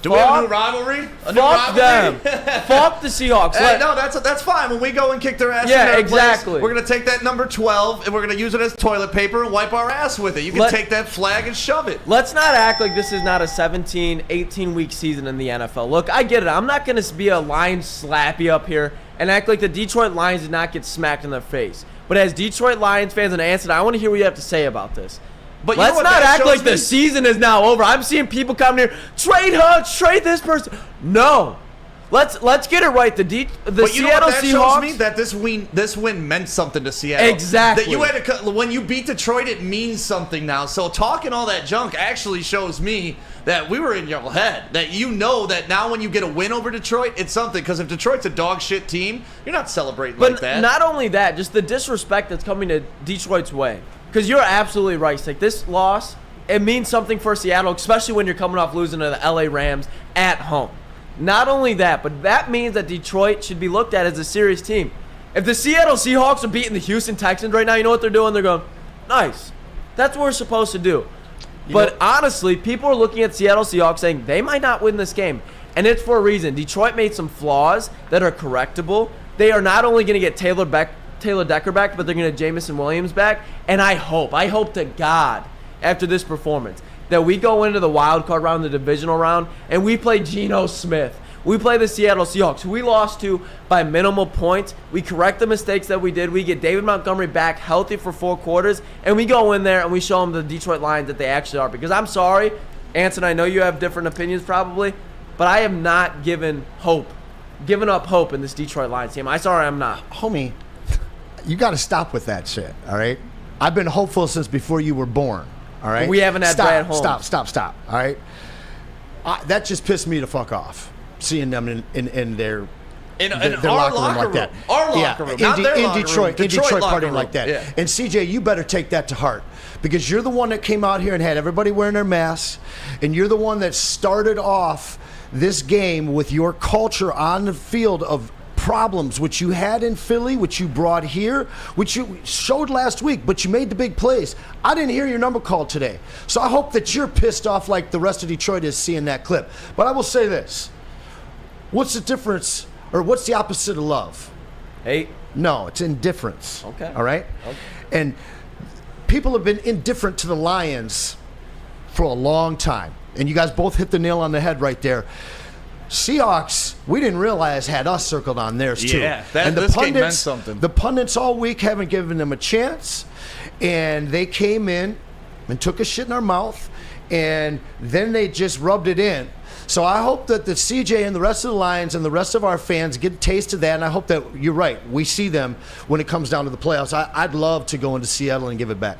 Do we have a new rivalry? Fuck them. Fuck the Seahawks. Hey, no, that's fine. When we go and kick their ass, yeah, in their exactly. Place, we're gonna take that number 12 and we're gonna use it as toilet paper and wipe our ass with it. You can take that flag and shove it. Let's not act like this is not a 17, 18-week season in the NFL. Look, I get it. I'm not gonna be a Lions slappy up here and act like the Detroit Lions did not get smacked in their face. But as Detroit Lions fans and Anson, I want to hear what you have to say about this. But let's not act like the season is now over. I'm seeing people coming here, trade Hutch, trade this person. No. Let's get it right. The Seattle Seahawks shows me that this win meant something to Seattle. Exactly. That you had when you beat Detroit, it means something now. So talking all that junk actually shows me that we were in your head. That you know that now when you get a win over Detroit, it's something. Because if Detroit's a dog shit team, you're not celebrating like that. Not only that, just the disrespect that's coming to Detroit's way. Because you're absolutely right, Stick. This loss, it means something for Seattle, especially when you're coming off losing to the LA Rams at home. Not only that, but that means that Detroit should be looked at as a serious team. If the Seattle Seahawks are beating the Houston Texans right now, you know what they're doing? They're going, nice. That's what we're supposed to do. But honestly, people are looking at Seattle Seahawks saying they might not win this game. And it's for a reason. Detroit made some flaws that are correctable. They are not only going to get Taylor Decker back, but they're going to get Jamison Williams back. And I hope to God, after this performance, that we go into the wild card round, the divisional round, and we play Geno Smith. We play the Seattle Seahawks, who we lost to by minimal points. We correct the mistakes that we did. We get David Montgomery back healthy for 4 quarters, and we go in there and we show them the Detroit Lions that they actually are. Because I'm sorry, Anson, I know you have different opinions probably, but I am not giving up hope in this Detroit Lions team. I'm not. Homie, you got to stop with that shit, all right? I've been hopeful since before you were born, all right? But we haven't had Brad Holmes. Stop, all right? That just pissed me the fuck off, seeing them in their locker room like that. Our locker room, not their locker room. In Detroit partying like that. Yeah. And CJ, you better take that to heart, because you're the one that came out here and had everybody wearing their masks, and you're the one that started off this game with your culture on the field of problems, which you had in Philly, which you brought here, which you showed last week, but you made the big plays. I didn't hear your number called today. So I hope that you're pissed off like the rest of Detroit is seeing that clip. But I will say this. What's the difference, or what's the opposite of love? Hate? No, it's indifference. Okay. All right? Okay. And people have been indifferent to the Lions for a long time. And you guys both hit the nail on the head right there. Seahawks, we didn't realize, had us circled on theirs too. Yeah, this game meant something. The pundits all week haven't given them a chance, and they came in and took a shit in our mouth and then they just rubbed it in. So I hope that the CJ and the rest of the Lions and the rest of our fans get a taste of that, and I hope that you're right. We see them when it comes down to the playoffs. I'd love to go into Seattle and give it back.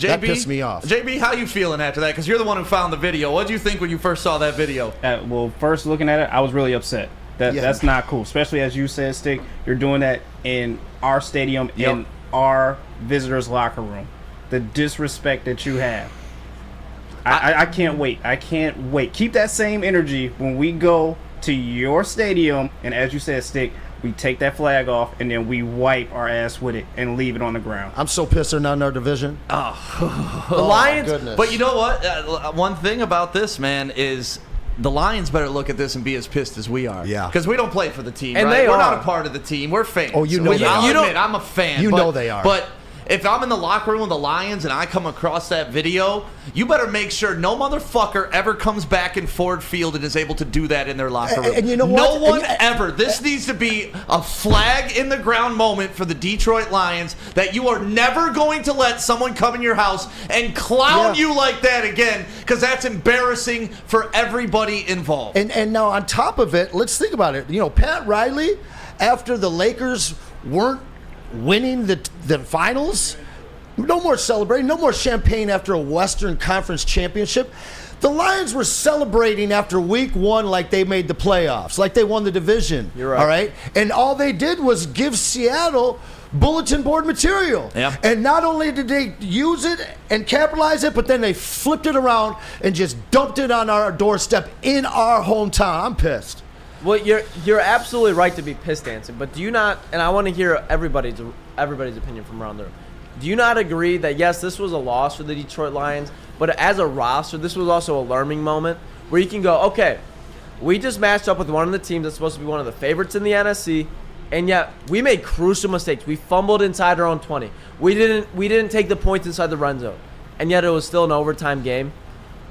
That pissed me off. JB, how you feeling after that? Because you're the one who found the video. What did you think when you first saw that video? Well, first looking at it, I was really upset. That's not cool, especially as you said, Stick. You're doing that in our stadium, in our visitors' locker room. The disrespect that you have. I can't wait. I can't wait. Keep that same energy when we go to your stadium, and as you said, Stick, we take that flag off, and then we wipe our ass with it and leave it on the ground. I'm so pissed they're not in our division. The Lions. But you know what? One thing about this, man, is the Lions better look at this and be as pissed as we are. Yeah. Because we don't play for the team, And right? they We're are. not a part of the team. We're fans. Oh, you know they I'll are. admit, I'm a fan. You know they are. But if I'm in the locker room with the Lions and I come across that video, you better make sure no motherfucker ever comes back in Ford Field and is able to do that in their locker room. And you know no what? one ever. This needs to be a flag in the ground moment for the Detroit Lions that you are never going to let someone come in your house and clown you like that again, because that's embarrassing for everybody involved. And now on top of it, let's think about it. You know, Pat Riley, after the Lakers weren't winning the finals, no more celebrating, no more champagne after a Western Conference championship. The Lions were celebrating after week one like they made the playoffs, like they won the division. You're right. All right? And all they did was give Seattle bulletin board material. Yeah. And not only did they use it and capitalize it, but then they flipped it around and just dumped it on our doorstep in our hometown. I'm pissed. Well, you're absolutely right to be pissed, dancing, but do you not? And I want to hear everybody's opinion from around the room. Do you not agree that yes, this was a loss for the Detroit Lions, but as a roster, this was also a learning moment where you can go, okay, we just matched up with one of the teams that's supposed to be one of the favorites in the NFC, and yet we made crucial mistakes. We fumbled inside our own 20. We didn't take the points inside the red zone, and yet it was still an overtime game.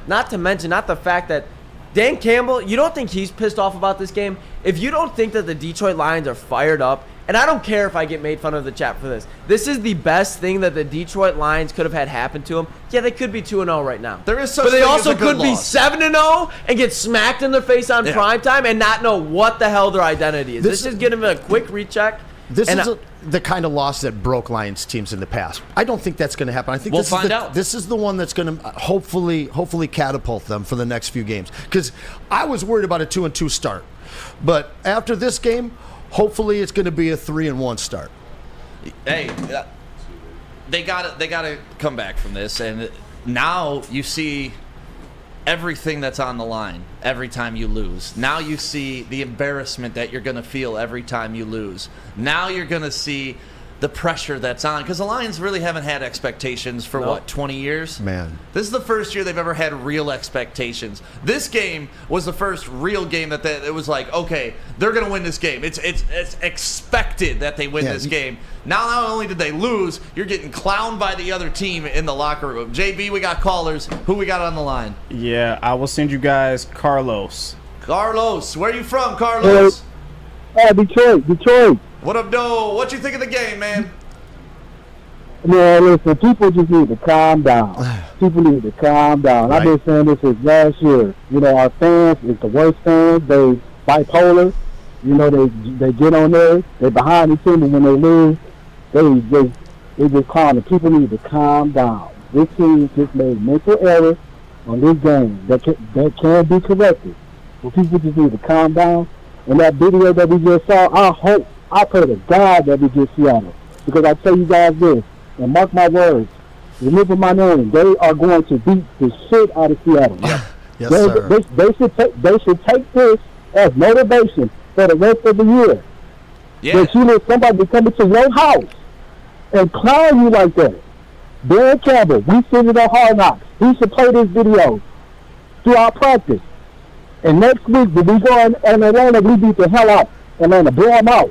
Not to mention, not the fact that Dan Campbell, you don't think he's pissed off about this game? If you don't think that the Detroit Lions are fired up, and I don't care if I get made fun of the chat for this, this is the best thing that the Detroit Lions could have had happen to them. Yeah, they could be 2-0 right now. There is such but they thing also as a good could be loss. 7-0 and get smacked in their face on primetime and not know what the hell their identity is. This is giving them a quick recheck. This is the kind of loss that broke Lions teams in the past. I don't think that's going to happen. I think We'll find out. This is the one that's going to hopefully catapult them for the next few games. Because I was worried about a 2-2 start, but after this game, hopefully it's going to be a 3-1 start. Hey, they got to come back from this, and now you see everything that's on the line every time you lose. Now you see the embarrassment that you're going to feel every time you lose. Now you're going to see the pressure that's on, because the Lions really haven't had expectations for, 20 years? Man. This is the first year they've ever had real expectations. This game was the first real game that it was like, okay, they're going to win this game. It's expected that they win this game. Now, not only did they lose, you're getting clowned by the other team in the locker room. JB, we got callers. Who we got on the line? Yeah, I will send you guys Carlos. Carlos, where are you from, Carlos? Detroit. What up, Doe? What you think of the game, man? Man, listen, people just need to calm down. People need to calm down. Right. I've been saying this since last year. You know, our fans is the worst fans. They bipolar. You know, they get on there. They're behind the team, and when they lose, they just calm. And people need to calm down. This team just made mental errors on this game that can be corrected. But people just need to calm down. And that video that we just saw, I pray to God that we get Seattle. Because I tell you guys this, and mark my words, remember my name, they are going to beat the shit out of Seattle. Yes, sir. They should take this as motivation for the rest of the year. Yeah. That you let somebody come into your house and clown you like that. Dan Campbell, we seen it on Hard Knocks. He should play this video throughout practice. And next week, when we go in Atlanta, we beat the hell out Atlanta, blow them out.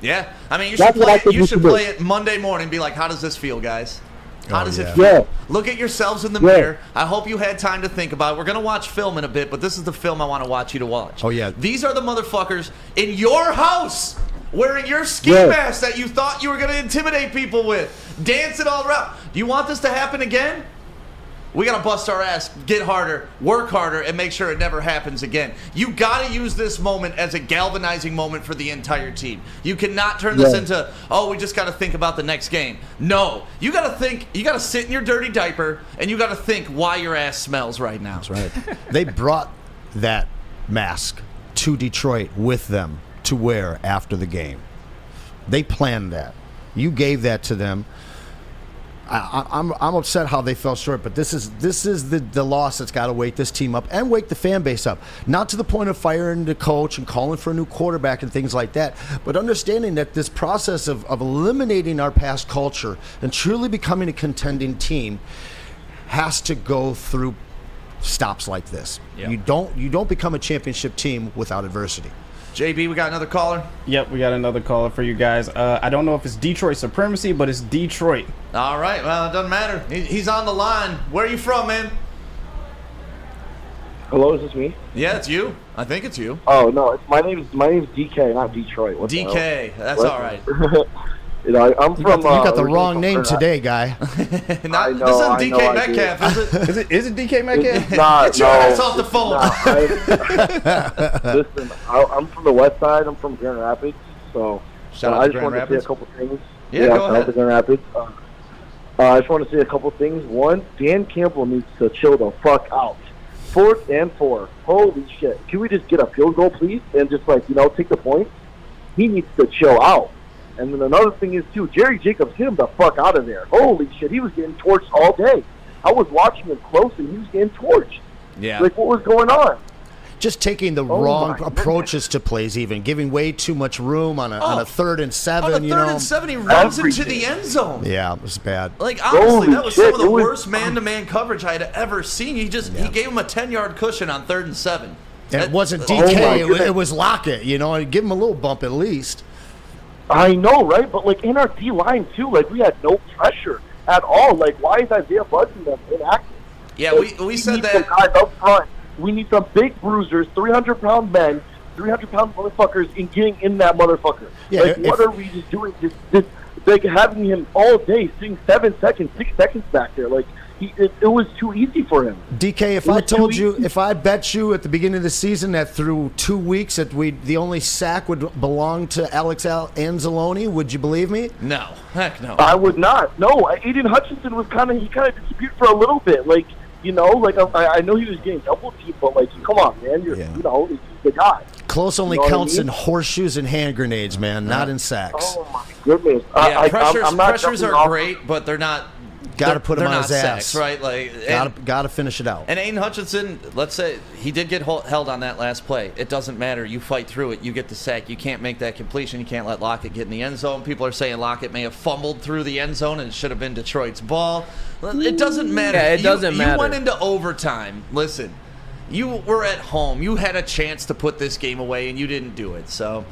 Yeah. I mean, you That's what I think you we should should play do. it Monday morning and be like, how does this feel, guys? How does it yeah. feel? Yeah. Look at yourselves in the Yeah. mirror. I hope you had time to think about it. We're going to watch film in a bit, but this is the film I want to watch you to watch. Oh, yeah. These are the motherfuckers in your house wearing your ski Yeah. mask that you thought you were going to intimidate people with, dancing all around. Do you want this to happen again? We got to bust our ass, get harder, work harder, and make sure it never happens again. You got to use this moment as a galvanizing moment for the entire team. You cannot turn this into, oh, we just got to think about the next game. No. You got to think, you got to sit in your dirty diaper, and you got to think why your ass smells right now. That's right. They brought that mask to Detroit with them to wear after the game. They planned that. You gave that to them. I'm upset how they fell short, but this is the loss that's got to wake this team up and wake the fan base up. Not to the point of firing the coach and calling for a new quarterback and things like that, but understanding that this process of eliminating our past culture and truly becoming a contending team has to go through stops like this. Yeah. You don't become a championship team without adversity. JB, we got another caller? Yep, we got another caller for you guys. I don't know if it's Detroit supremacy, but it's Detroit. All right, well, it doesn't matter. He's on the line. Where are you from, man? Hello, is this me? Yeah, it's you. I think it's you. Oh no, my name's DK, not Detroit. What DK, that's all right. I'm You from. got the wrong name today, guy. This isn't DK Metcalf, is it? Is it DK Metcalf? Get your ass off the phone. Listen, I'm from the west side. I'm from Grand Rapids, so Shout out I to just Grand wanted to say Rapids. a couple things. Yeah, go shout out ahead. to Grand Rapids. I just want to say a couple things. One, Dan Campbell needs to chill the fuck out. 4th and 4. Holy shit! Can we just get a field goal, please, and just take the point? He needs to chill out. And then another thing is, too, Jerry Jacobs, get him the fuck out of there. Holy shit, he was getting torched all day. I was watching him close, and he was getting torched. Yeah. Like, what was going on? Just taking the wrong approaches to plays, even giving way too much room on a 3rd and 7. On a 3rd and 7, he runs into the end zone. Yeah, it was bad. Like, honestly, Holy that was shit, some of the it was- worst man-to-man coverage I had ever seen. He gave him a 10-yard cushion on 3rd and 7. And it wasn't my DK, goodness. it was Lockett, and give him a little bump at least. I know, right? But, in our D-line, too, we had no pressure at all. Why is Isaiah Budson inactive? Yeah, we said need that. some guys up front. We need some big bruisers, 300-pound men, 300-pound motherfuckers, and getting in that motherfucker. Yeah, what are we just doing? Just having him all day, sitting 7 seconds, 6 seconds back there. It was too easy for him. DK, if I bet you at the beginning of the season that through 2 weeks that the only sack would belong to Alex Anzalone, would you believe me? No, heck no. I would not. No, Aiden Hutchinson was kind of disappeared for a little bit. I know he was getting double teamed, but come on, man, he's the guy. Close only You know what I counts mean? in horseshoes and hand grenades, man, not in sacks. Oh my goodness! Yeah, I'm not pressures jumping are off- great, but they're not. Got to put him they're on not his sacks, ass, right? Got to finish it out. And Aiden Hutchinson, let's say he did get held on that last play. It doesn't matter. You fight through it. You get the sack. You can't make that completion. You can't let Lockett get in the end zone. People are saying Lockett may have fumbled through the end zone and it should have been Detroit's ball. It doesn't matter. Yeah, it doesn't matter. You went into overtime. Listen, you were at home. You had a chance to put this game away and you didn't do it. So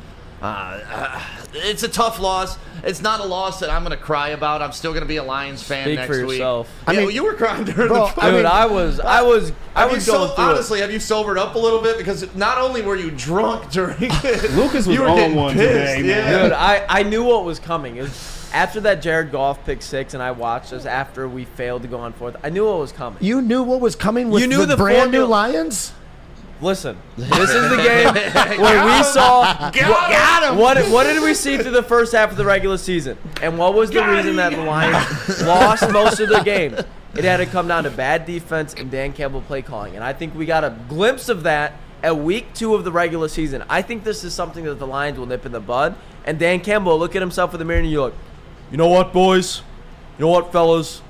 it's a tough loss. It's not a loss that I'm going to cry about. I'm still going to be a Lions fan Speak next for week. yourself. Yeah, you were crying during the play. Dude, I was going through honestly, have you sobered up a little bit? Because not only were you drunk during it, Lucas was you were on getting one pissed. today, man. Yeah. Dude, I knew what was coming. It was after that Jared Goff pick 6, and I watched us after we failed to go on 4th. I knew what was coming. You knew what was coming with You knew the the brand new formula. Lions? Listen, this is the game where we saw what did we see through the first half of the regular season, and what was the reason that the Lions lost most of the game? It had to come down to bad defense and Dan Campbell play calling, and I think we got a glimpse of that at week 2 of the regular season. I think this is something that the Lions will nip in the bud, and Dan Campbell will look at himself in the mirror and you're like, you know what, boys? You know what, fellas?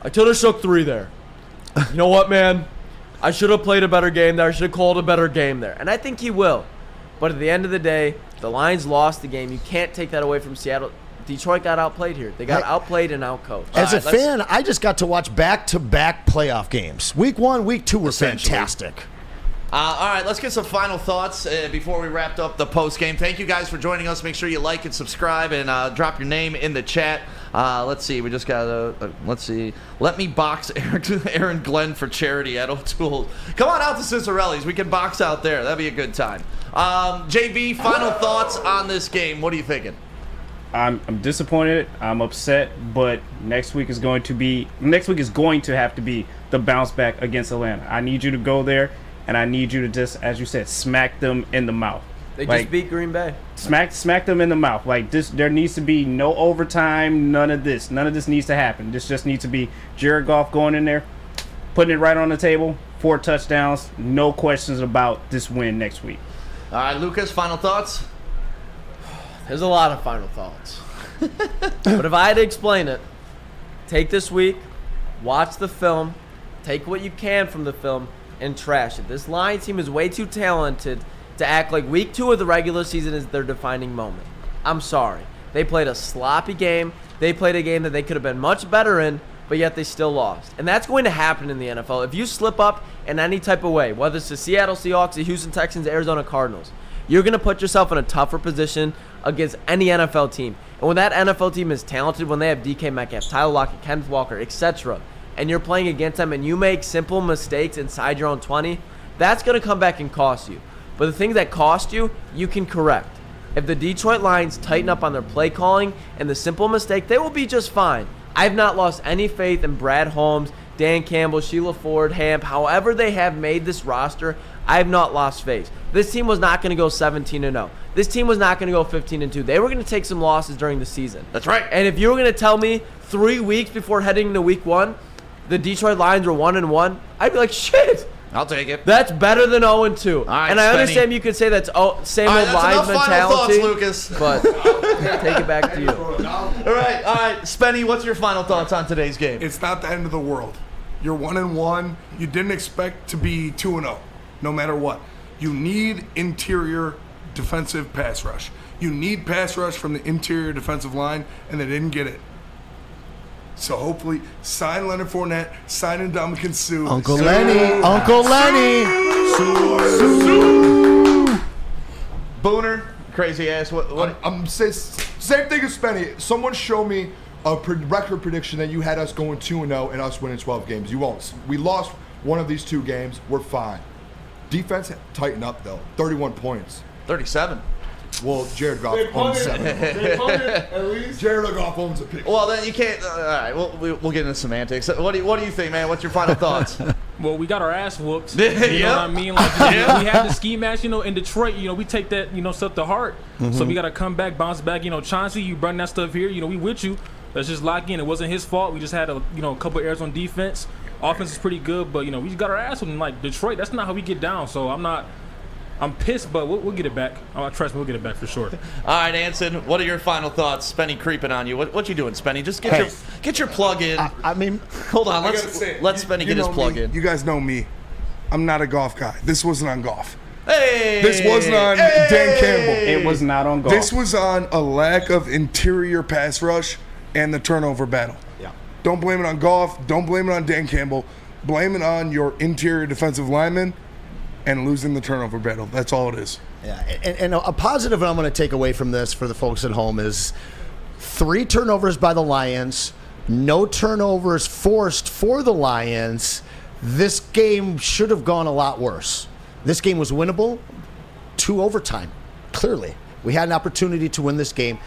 I could have shook 3 there. You know what, man? I should have played a better game there. I should have called a better game there. And I think he will. But at the end of the day, the Lions lost the game. You can't take that away from Seattle. Detroit got outplayed here. They got outplayed and outcoached. As a fan, I just got to watch back-to-back playoff games. Week 1, week 2 were fantastic. All right, let's get some final thoughts before we wrap up the post game. Thank you guys for joining us. Make sure you like and subscribe and drop your name in the chat. Let's see. We just got let's see. Let me box Aaron Glenn for charity at O'Toole. Come on out to Cicerelli's. We can box out there. That'd be a good time. JB, final thoughts on this game. What are you thinking? I'm disappointed. I'm upset. But next week is going to have to be the bounce back against Atlanta. I need you to go there, and I need you to just, as you said, smack them in the mouth. They just beat Green Bay. Smack them in the mouth. Like this, there needs to be no overtime. None of this needs to happen. This just needs to be Jared Goff going in there, putting it right on the table. 4 touchdowns. No questions about this win next week. All right, Lucas, final thoughts? There's a lot of final thoughts. But if I had to explain it, take this week, watch the film, take what you can from the film, and trash it. This Lions team is way too talented to act like week 2 of the regular season is their defining moment. I'm sorry. They played a sloppy game. They played a game that they could have been much better in, but yet they still lost. And that's going to happen in the NFL. If you slip up in any type of way, whether it's the Seattle Seahawks, the Houston Texans, Arizona Cardinals, you're going to put yourself in a tougher position against any NFL team. And when that NFL team is talented, when they have DK Metcalf, Tyler Lockett, Kenneth Walker, etc., and you're playing against them and you make simple mistakes inside your own 20, that's going to come back and cost you. But the things that cost you, you can correct. If the Detroit Lions tighten up on their play calling and the simple mistake, they will be just fine. I've not lost any faith in Brad Holmes, Dan Campbell, Sheila Ford, Hamp. However they have made this roster, I have not lost faith. This team was not going to go 17-0. This team was not going to go 15-2. They were going to take some losses during the season. That's right. And if you were going to tell me 3 weeks before heading into week 1, the Detroit Lions were 1-1, I'd be like, shit. I'll take it. That's better than 0-2. Right, and I understand you could say that's same old Lions mentality. Final thoughts, Lucas. But take it back to you. All right, Spenny, what's your final thoughts on today's game? It's not the end of the world. You're 1-1. You didn't expect to be 2-0, no matter what. You need interior defensive pass rush. You need pass rush from the interior defensive line, and they didn't get it. So hopefully, sign Leonard Fournette, sign Ndamukong Suh. Uncle Lenny. Booner, crazy ass. What? I'm saying same thing as Spenny. Someone show me a record prediction that you had us going 2-0 and us winning 12 games. You won't. We lost one of these 2 games. We're fine. Defense tighten up though. 31 points. 37. Well, Jared Goff owns 7. They punted at least. Jared Goff owns a pick. Well, then you can't. All right, we'll get into semantics. What do you think, man? What's your final thoughts? Well, we got our ass whooped. You know what I mean? Like, we had the ski match, in Detroit, we take that, stuff to heart. Mm-hmm. So we got to come back, bounce back. Chauncey, you bring that stuff here. We with you. Let's just lock in. It wasn't his fault. We just had a couple errors on defense. Offense is pretty good, but, we just got our ass whooped. Like, Detroit, that's not how we get down. So I'm pissed, but we'll get it back. Trust me, we'll get it back for sure. All right, Anson, what are your final thoughts? Spenny creeping on you. What you doing, Spenny? Just get your plug in. I mean, hold on. Let Spenny get his plug in. You guys know me. I'm not a golf guy. This wasn't on golf. Hey! This wasn't on Dan Campbell. It was not on golf. This was on a lack of interior pass rush and the turnover battle. Yeah. Don't blame it on golf. Don't blame it on Dan Campbell. Blame it on your interior defensive linemen and losing the turnover battle. That's all it is. Yeah, and a positive I'm going to take away from this for the folks at home is 3 turnovers by the Lions, no turnovers forced for the Lions. This game should have gone a lot worse. This game was winnable to overtime, clearly. We had an opportunity to win this game.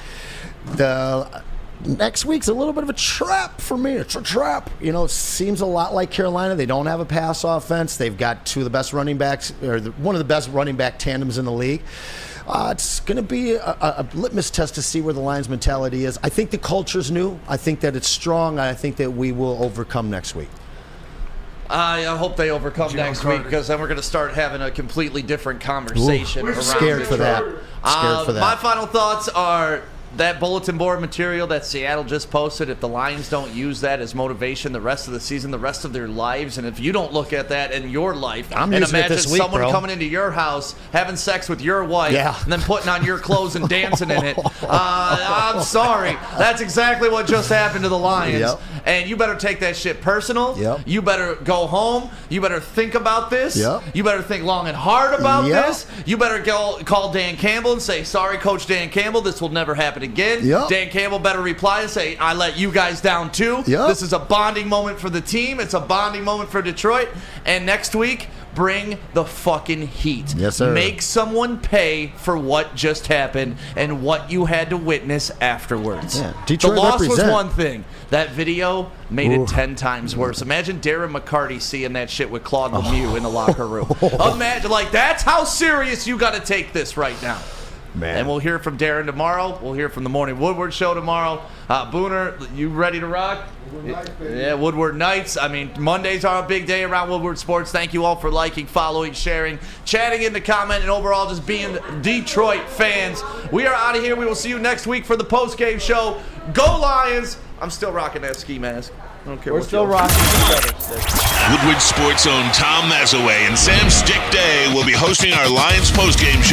The next week's a little bit of a trap for me. It's a trap. It seems a lot like Carolina. They don't have a pass offense. They've got 2 of the best running backs, or one of the best running back tandems in the league. It's going to be a litmus test to see where the Lions' mentality is. I think the culture's new. I think that it's strong. I think that we will overcome next week. I hope they overcome next week, because then we're going to start having a completely different conversation. We're scared for that. My final thoughts are that bulletin board material that Seattle just posted. If the Lions don't use that as motivation the rest of the season, the rest of their lives, and if you don't look at that in your life, and imagine someone coming into your house, having sex with your wife, and then putting on your clothes and dancing in it, I'm sorry. That's exactly what just happened to the Lions. Yep. And you better take that shit personal. Yep. You better go home. You better think about this. Yep. You better think long and hard about Yep. this. You better go call Dan Campbell and say, sorry, Coach Dan Campbell, this will never happen again. Yep. Dan Campbell better reply and say, I let you guys down too. Yep. This is a bonding moment for the team. It's a bonding moment for Detroit. And next week, Bring the fucking heat. Yes, sir. Make someone pay for what just happened and what you had to witness afterwards. Yeah. Detroit the loss represent. was one thing. That video made it 10 times worse. Imagine Darren McCarty seeing that shit with Claude Lemieux in the locker room. Imagine, like, that's how serious you got to take this right now. Man. And we'll hear from Darren tomorrow. We'll hear from the Morning Woodward show tomorrow. Booner, you ready to rock? Yeah, Woodward Nights. I mean, Mondays are a big day around Woodward Sports. Thank you all for liking, following, sharing, chatting in the comment, and overall just being Detroit fans. We are out of here. We will see you next week for the post-game show. Go Lions! I'm still rocking that ski mask. I don't care. We're still rocking together. Woodward Sports' own Tom Mazaway and Sam Stick Day will be hosting our Lions post-game show.